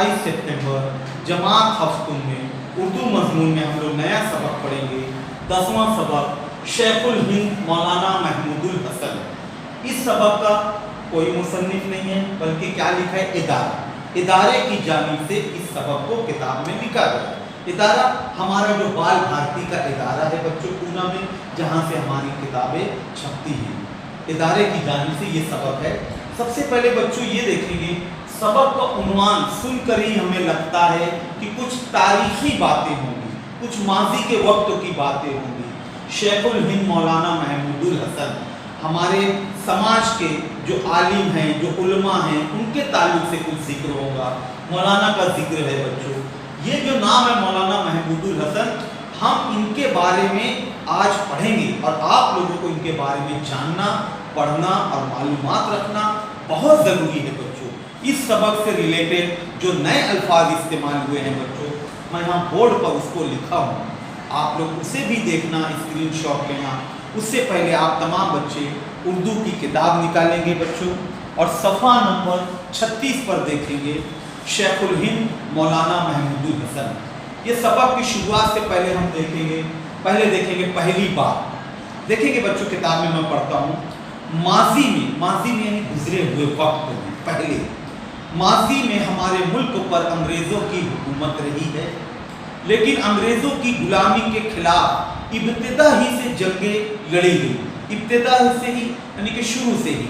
28 सितंबर जमात हफ्तुन में उर्दू मजमून में हम लोग नया सबक पढ़ेंगे। 10वां सबक शेखुल हिंद मौलाना महमूदुल हसन। इस सबक का कोई मुसन्निफ नहीं है, बल्कि क्या लिखा है, इदारा, इदारे की जानिब से इस सबक को किताब में लिखा गया। इदारा हमारा जो बाल भारती का इदारा है बच्चों पूना में, जहाँ से हमारी किताबें छपती हैं, इदारे की जानिब से ये सबक है। सबसे पहले बच्चों ये देखेंगे, सबक का उन्वान सुनकर ही हमें लगता है कि कुछ तारीखी बातें होंगी, कुछ माजी के वक्त की बातें होंगी। शेखुल हिंद मौलाना महमूदुल हसन हमारे समाज के जो आलिम हैं, जो उलमा हैं, उनके ताल्लुक से कुछ जिक्र होगा, मौलाना का जिक्र है बच्चों। ये जो नाम है मौलाना महमूदुल हसन, हम इनके बारे में आज पढ़ेंगे और आप लोगों को इनके बारे में जानना, पढ़ना और मालूमात रखना बहुत ज़रूरी है बच्चों। इस सबक से रिलेटेड जो नए अल्फाज इस्तेमाल हुए हैं बच्चों, मैं यहाँ बोर्ड पर उसको लिखा हूँ, आप लोग उसे भी देखना, स्क्रीनशॉट लेना। उससे पहले आप तमाम बच्चे उर्दू की किताब निकालेंगे बच्चों और सफ़ा नंबर 36 पर देखेंगे शेखुल हिंद मौलाना महमूदुल हसन। ये सबक की शुरुआत से पहले हम देखेंगे, पहली बात देखेंगे बच्चों, किताब में मैं पढ़ता हूँ, माजी में यानी गुजरे हुए वक्त में, पहले माजी में हमारे मुल्क पर अंग्रेज़ों की हुकूमत रही है, लेकिन अंग्रेज़ों की गुलामी के खिलाफ इब्तिदा ही से जंगें लड़ी गई, इब्तिदा से ही यानी कि शुरू से ही।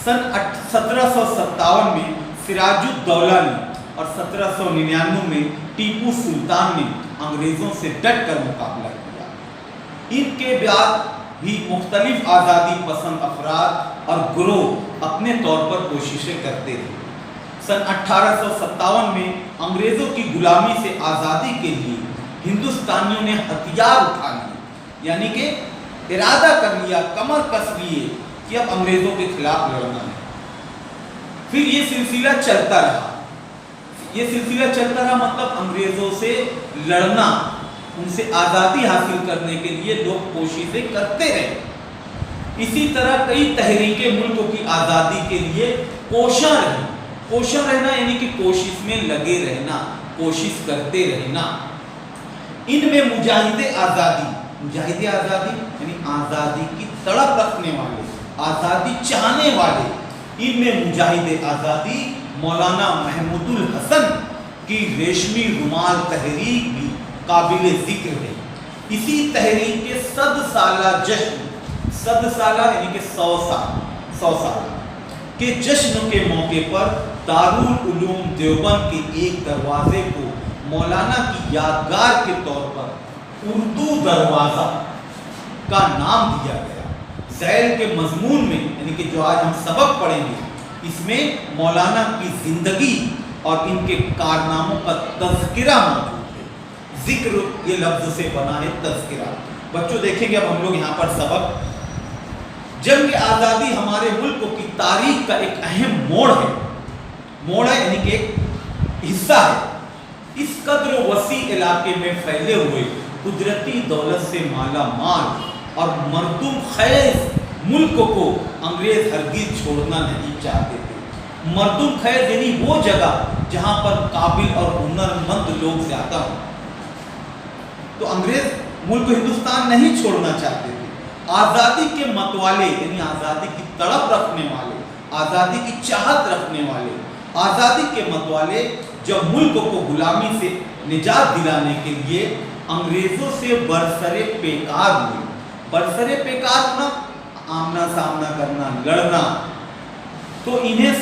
सन 1757 में सिराजुद्दौला ने और 1799 में टीपू सुल्तान ने अंग्रेज़ों से डट कर मुकाबला किया। इनके बाद भी मुख्तलिफ आज़ादी पसंद अफराद और ग्रोह अपने तौर पर कोशिशें करते थे। सन 1857 में अंग्रेज़ों की गुलामी से आज़ादी के लिए हिंदुस्तानियों ने हथियार उठा लिए, यानी कि इरादा कर लिया, कमर कस लिए कि अब अंग्रेज़ों के खिलाफ लड़ना है। फिर ये सिलसिला चलता रहा, मतलब अंग्रेज़ों से लड़ना, उनसे आज़ादी हासिल करने के लिए लोग कोशिशें करते रहे। इसी तरह कई तहरीकें मुल्क की आज़ादी के लिए कोशा रहना यानी कि कोशिश में लगे रहना, कोशिश करते रहना। इनमें मुजाहिदे आज़ादी यानी आज़ादी की तड़प रखने वाले, आज़ादी चाहने वाले, इनमें मुजाहिदे आज़ादी मौलाना महमूदुल हसन की रेशमी रुमाल तहरीक भी काबिल ज़िक्र है। इसी तहरीक के 100 साला जश्न, 100 साला यानी कि 100 साल के जश्न के मौके पर दारुल उलूम देवबंद के एक दरवाजे को मौलाना की यादगार के तौर पर उर्दू दरवाज़ा का नाम दिया गया। ज़ैल के मजमून में यानी कि जो आज हम सबक पढ़ेंगे, इसमें मौलाना की ज़िंदगी और इनके कारनामों का तज़किरा मौजूद है। जिक्र ये लफ्ज़ से बना है, तज़किरा। बच्चों देखेंगे अब हम लोग यहाँ पर सबक, जंग आज़ादी हमारे मुल्क की तारीख का एक अहम मोड़ है यानी कि एक हिस्सा है। इस कद्र वसी इलाके में फैले हुए कुदरती दौलत से माला माल और मरदूम खैज मुल्क को अंग्रेज हरगिज छोड़ना नहीं चाहते थे। मरदूम खैज यानी वो जगह जहाँ पर काबिल और हुनरमंद लोग ज़्यादा हों, तो अंग्रेज मुल्क हिंदुस्तान नहीं छोड़ना चाहते थे। आज़ादी के मतवाले यानी आज़ादी की तड़प रखने वाले, आज़ादी की चाहत रखने वाले, आज़ादी के मतवाले जब मुल्क को गुलामी से निजात दिलाने के लिए अंग्रेज़ों से बरसरे पेकार हुए, बरसरे पेकार होना, आमना सामना करना, लड़ना, तो इन्हें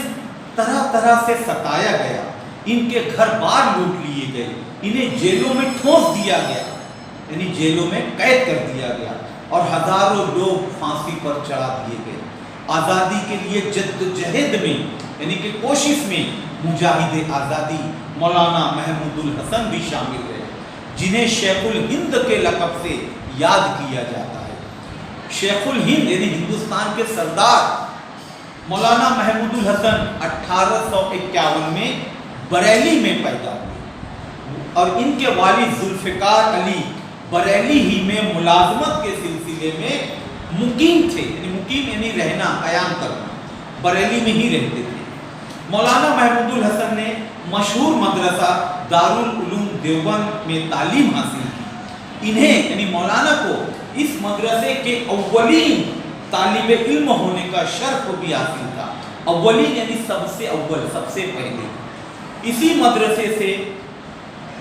तरह तरह से सताया गया, इनके घर बार लूट लिए गए, इन्हें जेलों में ठोंस दिया गया यानी जेलों में कैद कर दिया गया और हजारों लोग फांसी पर चढ़ा दिए गए। आज़ादी के लिए जद्दोजहद में यानी कि कोशिश में मुजाहिदे आज़ादी मौलाना महमूदुल हसन भी शामिल रहे, जिन्हें शेखुल हिंद के लक़ब से याद किया जाता है। शेखुल हिंद यानी हिंदुस्तान के सरदार मौलाना महमूदुल हसन 1851 में बरेली में पैदा हुए और इनके वालिद जुल्फ़िकार अली बरेली ही में मुलाजमत के सिलसिले में मुकीम थे, मुकीम यानी रहना, क़याम करना, बरेली में ही रहते थे। मौलाना महमूदुल हसन ने مشہور مدرسہ دارالعلوم دیوبند میں تعلیم حاصل کی۔ انہیں یعنی مولانا کو اس مدرسے کے اولین طالب علم ہونے کا شرف بھی حاصل تھا۔ اولین یعنی سب سے اول، سب سے پہلے۔ اسی مدرسے سے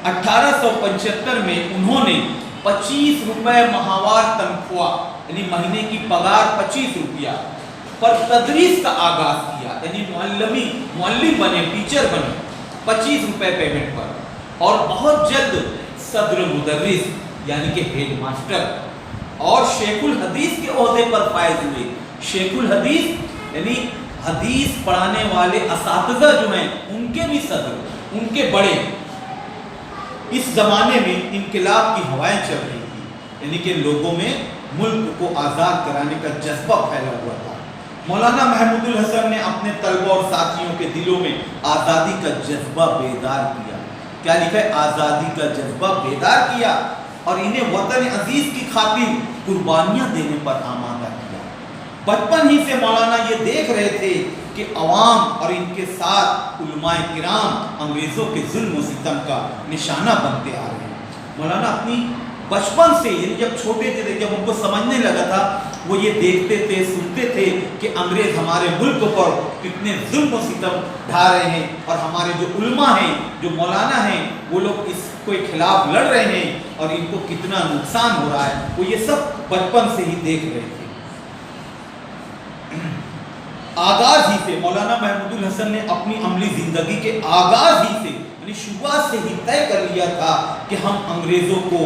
1875 میں انہوں نے 25 روپے ماہوار تنخواہ یعنی مہینے کی پگار 25 روپیہ پر تدریس کا آغاز کیا، یعنی معلم بنے، ٹیچر بنے 25 روپے پیمنٹ پر، اور بہت جلد صدر مدرس یعنی کہ ہیڈ ماسٹر اور شیخ الحدیث کے عہدے پر فائز ہوئے۔ شیخ الحدیث یعنی حدیث پڑھانے والے اساتذہ جو ہیں ان کے بھی صدر، ان کے بڑے۔ اس زمانے میں انقلاب کی ہوائیں چل رہی تھی، یعنی کہ لوگوں میں ملک کو آزاد کرانے کا جذبہ پھیلا ہوا تھا۔ مولانا محمود الحسن نے اپنے طلبہ اور ساتھیوں کے دلوں میں آزادی کا جذبہ بیدار کیا۔ کیا لکھا ہے؟ آزادی کا جذبہ بیدار کیا، اور انہیں وطن عزیز کی خاطر قربانیاں دینے پر آمادہ کیا۔ بچپن ہی سے مولانا یہ دیکھ رہے تھے کہ عوام اور ان کے ساتھ علماء کرام انگریزوں کے ظلم و ستم کا نشانہ بنتے آ رہے ہیں۔ مولانا اپنی بچپن سے، یعنی جب چھوٹے تھے، جب ان کو سمجھنے لگا تھا، وہ یہ دیکھتے تھے، سنتے تھے کہ انگریز ہمارے ملک پر کتنے ظلم و ستم ڈھا رہے ہیں، اور ہمارے جو علماء ہیں، جو مولانا ہیں، وہ لوگ اس کے خلاف لڑ رہے ہیں اور ان کو کتنا نقصان ہو رہا ہے۔ وہ یہ سب بچپن سے ہی دیکھ رہے تھے۔ آغاز ہی سے مولانا محمود الحسن نے اپنی عملی زندگی کے آغاز ہی سے یعنی شروعات سے ہی طے کر لیا تھا کہ ہم انگریزوں کو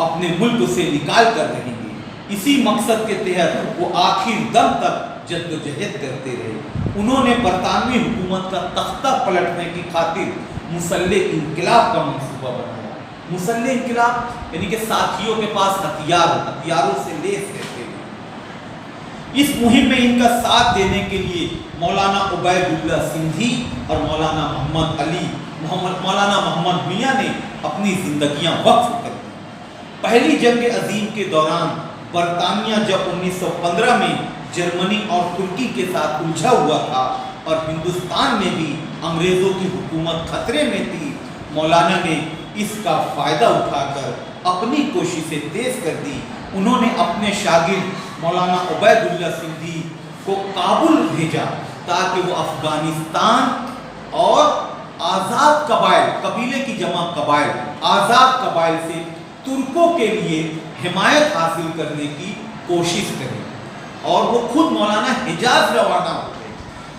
اپنے ملک سے نکال کر رہیں گے۔ اسی مقصد کے تحت وہ آخر دم تک جد و جہد کرتے رہے۔ انہوں نے برطانوی حکومت کا تختہ پلٹنے کی خاطر مسلح انقلاب کا منصوبہ بنایا۔ مسلح انقلاب یعنی کہ ساتھیوں کے پاس ہتھیاروں سے لیس رہتے ہیں۔ اس مہم میں ان کا ساتھ دینے کے لیے مولانا عبید اللہ سندھی اور مولانا محمد میاں نے اپنی زندگیاں وقف کر دی۔ پہلی جنگ عظیم کے دوران برطانیہ جب 1915 میں جرمنی اور ترکی کے ساتھ الجھا ہوا تھا اور ہندوستان میں بھی انگریزوں کی حکومت خطرے میں تھی، مولانا نے اس کا فائدہ اٹھا کر اپنی کوششیں تیز کر دی۔ انہوں نے اپنے شاگرد مولانا عبید اللہ سندھی کو کابل بھیجا تاکہ وہ افغانستان اور آزاد قبائل، قبیلے کی جمع قبائل، آزاد قبائل سے ترکوں کے لیے حمایت حاصل کرنے کی کوشش کریں، اور وہ خود مولانا حجاز روانہ ہوتے۔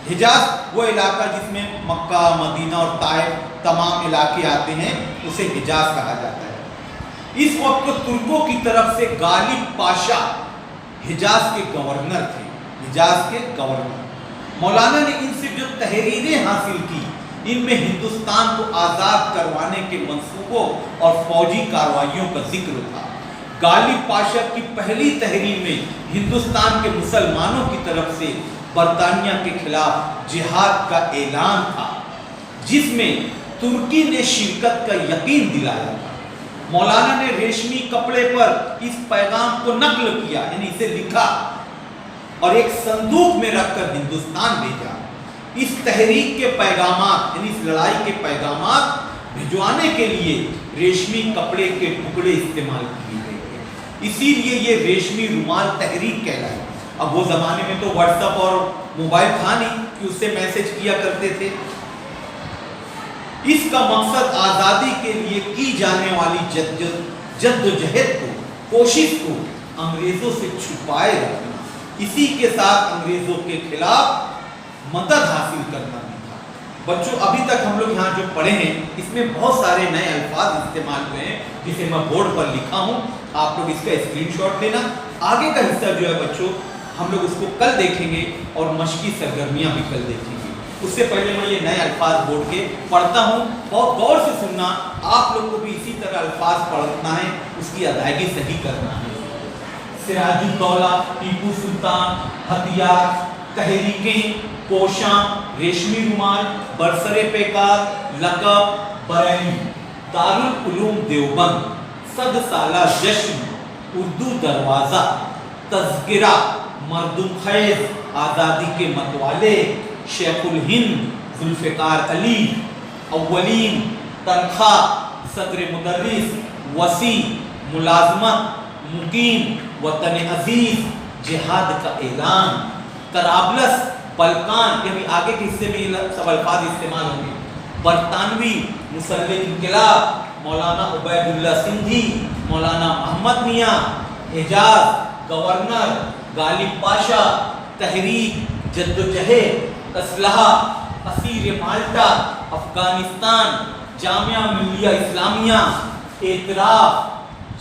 حجاز وہ علاقہ جس میں مکہ، مدینہ اور طائف تمام علاقے آتے ہیں، اسے حجاز کہا جاتا ہے۔ اس وقت ترکوں کی طرف سے غالب پاشا حجاز کے گورنر تھے، حجاز کے گورنر۔ مولانا نے ان سے جو تحریریں حاصل کی، ان میں ہندوستان کو آزاد کروانے کے منصوبوں اور فوجی کارروائیوں کا ذکر تھا۔ غالب پاشا کی پہلی تحریر میں ہندوستان کے مسلمانوں کی طرف سے برطانیہ کے خلاف جہاد کا اعلان تھا، جس میں ترکی نے شرکت کا یقین دلایا تھا۔ مولانا نے ریشمی کپڑے پر اس پیغام کو نقل کیا، یعنی اسے لکھا اور ایک صندوق میں رکھ کر ہندوستان بھیجا۔ اس تحریک کے پیغامات یعنی اس لڑائی کے پیغامات بھجوانے کے لیے ریشمی کپڑے کے ٹکڑے استعمال کیے گئے تھے، اسی لیے یہ ریشمی رومال تحریک کہلائی۔ اب وہ زمانے میں تو واٹس ایپ اور موبائل تھا نہیں کہ اس سے میسج کیا کرتے تھے۔ اس کا مقصد آزادی کے لیے کی جانے والی جد و جہد کو، کوشش کو انگریزوں سے چھپائے رکھنا، اسی کے ساتھ انگریزوں کے خلاف مدد حاصل کرنا بھی تھا۔ بچوں ابھی تک ہم لوگ یہاں جو پڑھے ہیں اس میں بہت سارے نئے الفاظ استعمال ہوئے ہیں جسے میں بورڈ پر لکھا ہوں، آپ لوگ اس کا اسکرین شاٹ لینا۔ آگے کا حصہ جو ہے بچوں ہم لوگ اس کو کل دیکھیں گے اور مشقی سرگرمیاں بھی کل دیکھیں گے۔ اس سے پہلے میں یہ نئے الفاظ بورڈ کے پڑھتا ہوں، بہت غور سے سننا، آپ لوگ کو بھی اسی طرح الفاظ پڑھنا ہے، اس کی ادائیگی صحیح کرنا ہے۔ سراج الدولہ، ٹیپو سلطان، ہتھیار، تحریکیں، پوشاں، ریشمی رومال، برسر پیکار، لقب، بریلی، دارالعلوم دیوبند، 100 سالہ جشن، اردو دروازہ، تذکرہ، مردم خیز، آزادی کے متوالے، شیخ الہند، ذوالفقار علی، अव्वलीन, तनख्वाह, सदर मुदर्रिस, वसी, मुलाजमत, मुकीम, वतन अजीज, जिहाद का ऐलान, तराबलस, पलकान, ये भी आगे के हिस्से में ये सब अल्फाज इस्तेमाल होंगे, बरतानवी, मुसल्लिक इनकलाब, मौलाना उबैदुल्ला सिंधी, मौलाना मोहम्मद मियाँ, हिजाज, गवर्नर, गालिब पाशा, तहरीक, जद्दोजहद, असलहा, असीर माल्टा, अफगानिस्तान, जामिया मिलिया इस्लामिया, एतराफ़,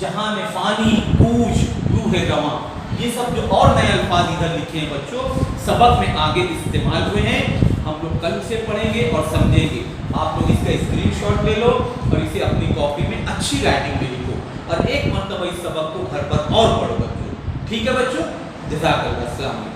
जहान फ़ानी, कूच, रूह रवां, ये सब जो और नए अल्फाज इधर लिखे हैं बच्चों, सबक में आगे इस्तेमाल हुए हैं, हम लोग कल से पढ़ेंगे और समझेंगे। आप लोग इसका स्क्रीनशॉट ले लो और इसे अपनी कॉपी में अच्छी राइटिंग में लिखो और एक मरतबा इस सबक को घर पर और पढ़ो बच्चों। ठीक है बच्चों, जज़ाकल्लाह, अस्सलाम वालेकुम।